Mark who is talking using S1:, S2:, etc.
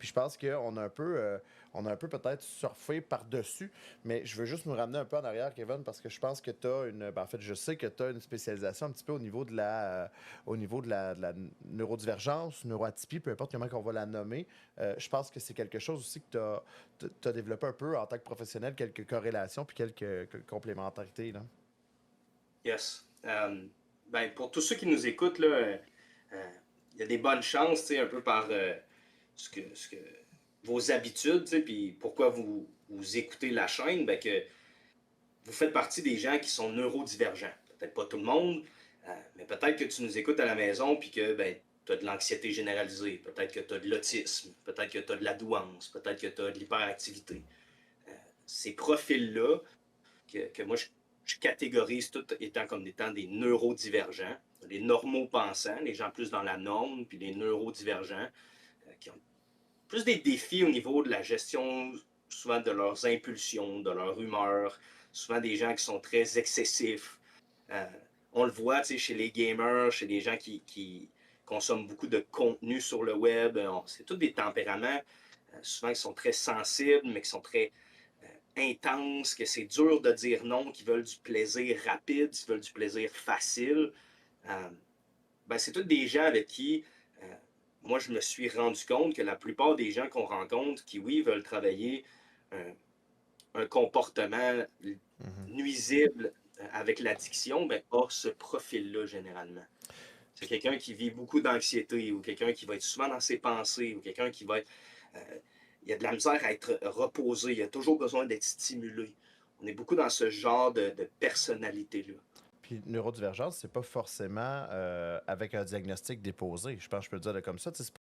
S1: Puis je pense on a un peu peut-être surfé par-dessus, mais je veux juste nous ramener un peu en arrière, Kevin, parce que je pense que tu as en fait, je sais que tu as une spécialisation un petit peu au niveau de la neurodivergence, neuroatypie, peu importe comment on va la nommer. Je pense que c'est quelque chose aussi que tu as développé un peu en tant que professionnel, quelques corrélations puis quelques complémentarités, là.
S2: Yes. Ben, pour tous ceux qui nous écoutent, là, il y a des bonnes chances, tu sais, un peu par ce que vos habitudes, tu sais, puis pourquoi vous écoutez la chaîne, ben, que vous faites partie des gens qui sont neurodivergents. Peut-être pas tout le monde, mais peut-être que tu nous écoutes à la maison puis que ben, tu as de l'anxiété généralisée, peut-être que tu as de l'autisme, peut-être que tu as de la douance, peut-être que tu as de l'hyperactivité. Ces profils-là, que moi je catégorise tout étant comme étant des neurodivergents, les normaux pensants, les gens plus dans la norme, puis les neurodivergents, qui ont plus des défis au niveau de la gestion souvent de leurs impulsions, de leur humeur, souvent des gens qui sont très excessifs. Euh, on le voit chez les gamers, chez les gens qui consomment beaucoup de contenu sur le web. C'est tous des tempéraments souvent qui sont très sensibles, mais qui sont très intenses, que c'est dur de dire non, qui veulent du plaisir rapide, qui veulent du plaisir facile. Euh, ben, c'est tous des gens avec qui euh, moi je me suis rendu compte que la plupart des gens qu'on rencontre qui, oui, veulent travailler un, un comportement
S1: Mhm.
S2: nuisible avec l'addiction, ben, a ce profil-là généralement. C'est quelqu'un qui vit beaucoup d'anxiété ou quelqu'un qui va être souvent dans ses pensées ou quelqu'un qui va être... euh, il y a de la misère à être reposé, il a toujours besoin d'être stimulé. On est beaucoup dans ce genre de personnalité-là.
S1: Puis neurodivergence, c'est pas forcément avec un diagnostic déposé. Je pense que je peux le dire comme ça. Tu sais,